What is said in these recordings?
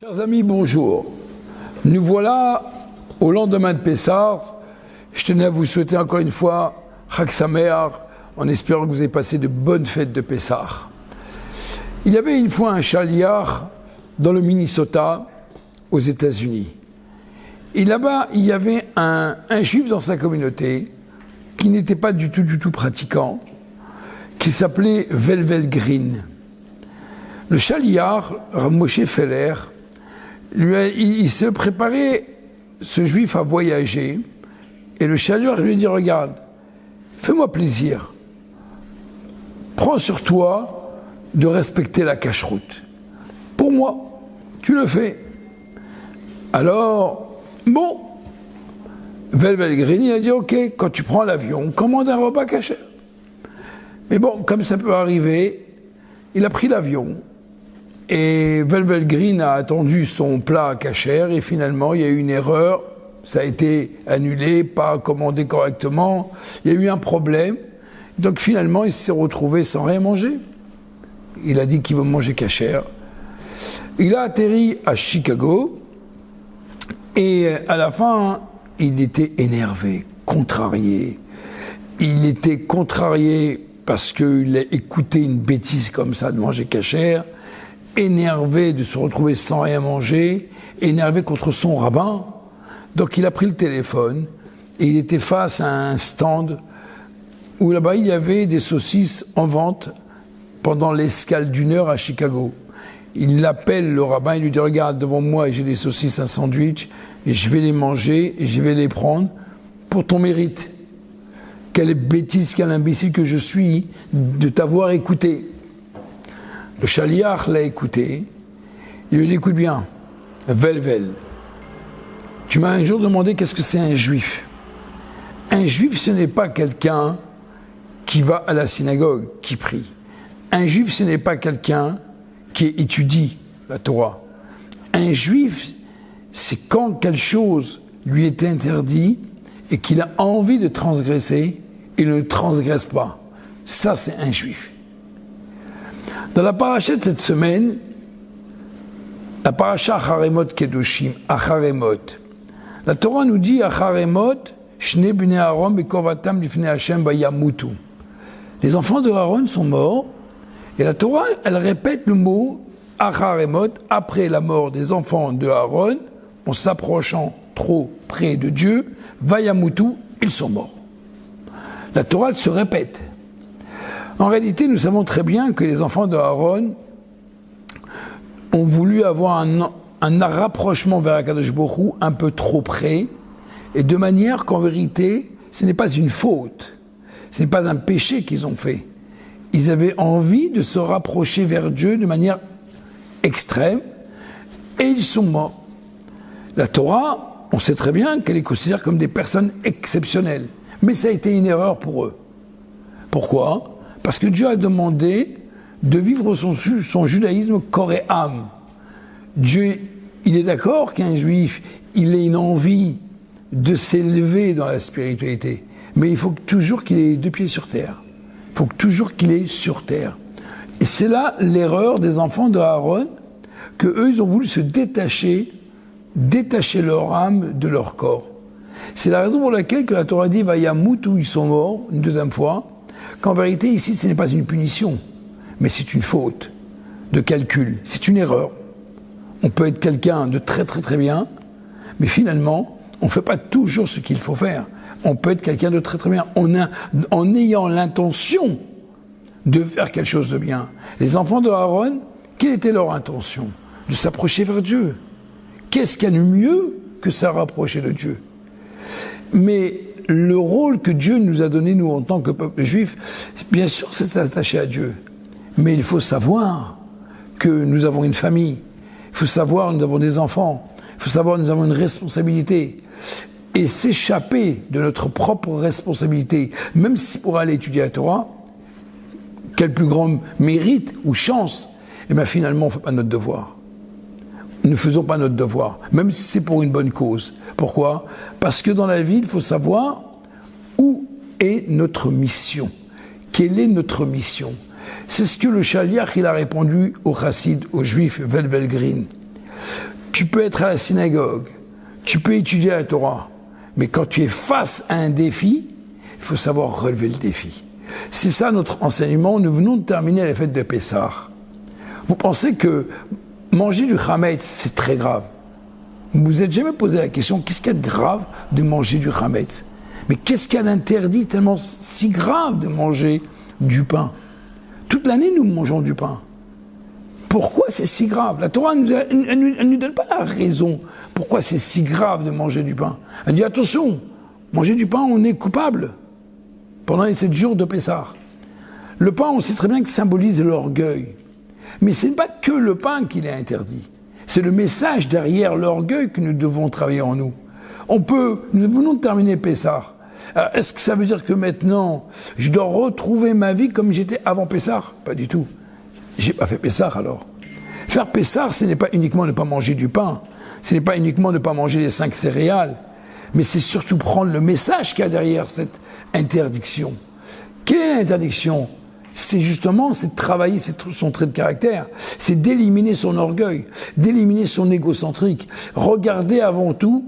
Chers amis, bonjour. Nous voilà au lendemain de Pessah. Je tenais à vous souhaiter encore une fois Chag Sameach, en espérant que vous ayez passé de bonnes fêtes de Pessah. Il y avait une fois un chaliach dans le Minnesota, aux États-Unis. Et là-bas, il y avait un juif dans sa communauté qui n'était pas du tout pratiquant, qui s'appelait Velvel Green. Le chaliach, Moshe Feller, il se préparait, ce juif, à voyager, et le chaliach lui dit, regarde, fais-moi plaisir, prends sur toi de respecter la cacheroute. Pour moi, tu le fais. Alors, bon, Velvel Green, il a dit, ok, quand tu prends l'avion, commande un repas caché. Mais bon, comme ça peut arriver, il a pris l'avion. Et Velvel Green a attendu son plat kasher et finalement il y a eu une erreur, ça a été annulé, pas commandé correctement, il y a eu un problème, donc finalement il s'est retrouvé sans rien manger. Il a dit qu'il veut manger kasher. Il a atterri à Chicago et à la fin il était énervé, contrarié. Il était contrarié parce qu'il a écouté une bêtise comme ça de manger kasher, énervé de se retrouver sans rien manger, énervé contre son rabbin. Donc il a pris le téléphone et il était face à un stand où là-bas il y avait des saucisses en vente pendant l'escale d'une heure à Chicago. Il appelle le rabbin, il lui dit, regarde, devant moi j'ai des saucisses, un sandwich, et je vais les manger et je vais les prendre pour ton mérite. Quelle bêtise, quel imbécile que je suis de t'avoir écouté. Le chaliach l'a écouté, il lui dit, écoute bien, Velvel, tu m'as un jour demandé qu'est-ce que c'est un juif. Un juif, ce n'est pas quelqu'un qui va à la synagogue, qui prie. Un juif, ce n'est pas quelqu'un qui étudie la Torah. Un juif, c'est quand quelque chose lui est interdit et qu'il a envie de transgresser, il ne transgresse pas. Ça, c'est un juif. Dans la paracha de cette semaine, la paracha Acharemot Kedoshim, Acharemot, la Torah nous dit Acharemot, Shne bnei Aaron bekovatam lifnei Hashem bayamutu. Les enfants de Aaron sont morts, et la Torah, elle répète le mot Acharemot, après la mort des enfants de Aaron, en s'approchant trop près de Dieu, bayamutu, ils sont morts. La Torah, elle se répète. En réalité, nous savons très bien que les enfants de Aaron ont voulu avoir un rapprochement vers Akadosh Baruch Hu un peu trop près, et de manière qu'en vérité, ce n'est pas une faute, ce n'est pas un péché qu'ils ont fait. Ils avaient envie de se rapprocher vers Dieu de manière extrême, et ils sont morts. La Torah, on sait très bien qu'elle les considère comme des personnes exceptionnelles, mais ça a été une erreur pour eux. Pourquoi ? Parce que Dieu a demandé de vivre son judaïsme corps et âme. Dieu, il est d'accord qu'un juif, il ait une envie de s'élever dans la spiritualité. Mais il faut toujours qu'il ait les deux pieds sur terre. Il faut toujours qu'il ait sur terre. Et c'est là l'erreur des enfants de Aaron, que eux, ils ont voulu se détacher leur âme de leur corps. C'est la raison pour laquelle que la Torah dit, Vayamutu, ils sont morts, une deuxième fois, qu'en vérité, ici, ce n'est pas une punition, mais c'est une faute de calcul, c'est une erreur. On peut être quelqu'un de très bien, mais finalement, on ne fait pas toujours ce qu'il faut faire. On peut être quelqu'un de très bien, en ayant l'intention de faire quelque chose de bien. Les enfants de Aaron, quelle était leur intention ? De s'approcher vers Dieu. Qu'est-ce qu'il y a de mieux que se rapprocher de Dieu ? Mais le rôle que Dieu nous a donné, nous, en tant que peuple juif, bien sûr, c'est s'attacher à Dieu. Mais il faut savoir que nous avons une famille. Il faut savoir que nous avons des enfants. Il faut savoir que nous avons une responsabilité. Et s'échapper de notre propre responsabilité, même si pour aller étudier la Torah, quel plus grand mérite ou chance, et bien finalement, on ne fait pas notre devoir. Nous ne faisons pas notre devoir, même si c'est pour une bonne cause. Pourquoi ? Parce que dans la vie, il faut savoir où est notre mission. Quelle est notre mission ? C'est ce que le chaliach il a répondu au chassid, au juif Velvel Green. Tu peux être à la synagogue, tu peux étudier la Torah, mais quand tu es face à un défi, il faut savoir relever le défi. C'est ça notre enseignement. Nous venons de terminer la fête de Pessah. Vous pensez que manger du Hametz, c'est très grave. Vous vous êtes jamais posé la question, qu'est-ce qu'il y a de grave de manger du Hametz? Mais qu'est-ce qu'il y a d'interdit tellement si grave de manger du pain? Toute l'année, nous mangeons du pain. Pourquoi c'est si grave? La Torah ne nous donne pas la raison pourquoi c'est si grave de manger du pain. Elle dit attention, manger du pain, on est coupable pendant les 7 jours de Pessah. Le pain, on sait très bien qu'il symbolise l'orgueil. Mais ce n'est pas que le pain qui est interdit. C'est le message derrière l'orgueil que nous devons travailler en nous. Nous venons de terminer Pessah. Alors, est-ce que ça veut dire que maintenant, je dois retrouver ma vie comme j'étais avant Pessah? Pas du tout. J'ai pas fait Pessah alors. Faire Pessah, ce n'est pas uniquement ne pas manger du pain. Ce n'est pas uniquement ne pas manger les 5 céréales. Mais c'est surtout prendre le message qu'il y a derrière cette interdiction. Quelle est l'interdiction? C'est justement, c'est de travailler son trait de caractère. C'est d'éliminer son orgueil, d'éliminer son égocentrique. Regarder avant tout,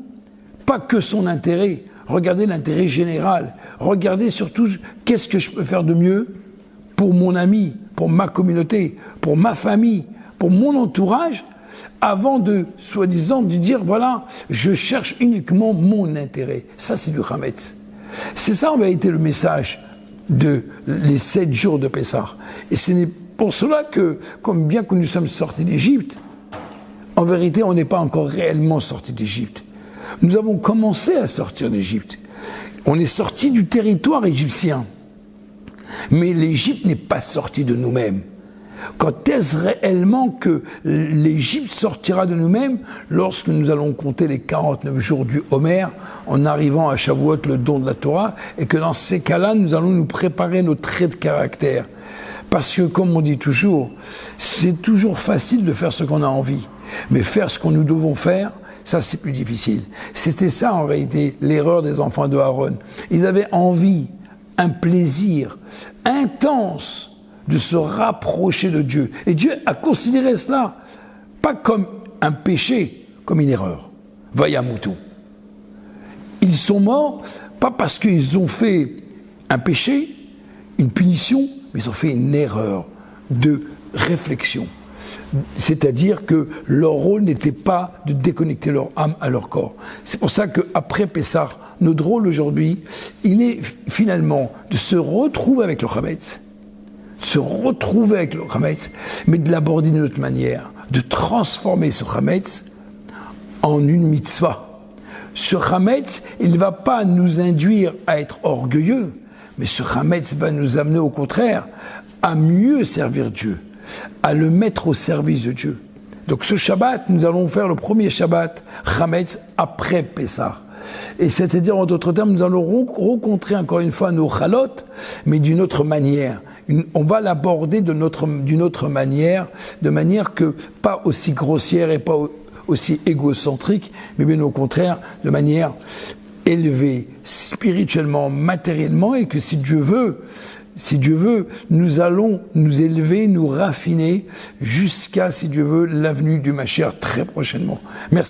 pas que son intérêt, regarder l'intérêt général. Regarder surtout, qu'est-ce que je peux faire de mieux pour mon ami, pour ma communauté, pour ma famille, pour mon entourage, avant de, soi-disant, de dire, voilà, je cherche uniquement mon intérêt. Ça, c'est du Hametz. C'est ça, en vérité, le message de les 7 jours de Pessah. Et c'est pour cela que, comme bien que nous sommes sortis d'Égypte, en vérité, on n'est pas encore réellement sortis d'Égypte. Nous avons commencé à sortir d'Égypte. On est sorti du territoire égyptien. Mais l'Égypte n'est pas sortie de nous-mêmes. Quand est-ce réellement que l'Égypte sortira de nous-mêmes? Lorsque nous allons compter les 49 jours du Homer, en arrivant à Shavuot, le don de la Torah, et que dans ces cas-là, nous allons nous préparer nos traits de caractère. Parce que, comme on dit toujours, c'est toujours facile de faire ce qu'on a envie. Mais faire ce que nous devons faire, ça c'est plus difficile. C'était ça en réalité, l'erreur des enfants de Aaron. Ils avaient envie, un plaisir intense de se rapprocher de Dieu. Et Dieu a considéré cela, pas comme un péché, comme une erreur. Vayamutu. Ils sont morts, pas parce qu'ils ont fait un péché, une punition, mais ils ont fait une erreur de réflexion. C'est-à-dire que leur rôle n'était pas de déconnecter leur âme à leur corps. C'est pour ça qu'après Pessah, notre rôle aujourd'hui, il est finalement de se retrouver avec le Hametz, mais de l'aborder d'une autre manière, de transformer ce Hametz en une mitzvah. Ce Hametz, il ne va pas nous induire à être orgueilleux, mais ce Hametz va nous amener au contraire à mieux servir Dieu, à le mettre au service de Dieu. Donc ce Shabbat, nous allons faire le premier Shabbat Hametz après Pessah. Et c'est-à-dire, en d'autres termes, nous allons rencontrer encore une fois nos Chalot, mais d'une autre manière. On va l'aborder d'une autre manière, de manière que pas aussi grossière et pas aussi égocentrique, mais bien au contraire, de manière élevée, spirituellement, matériellement, et que si Dieu veut, nous allons nous élever, nous raffiner, jusqu'à, si Dieu veut, l'avenue du Mashiach très prochainement. Merci.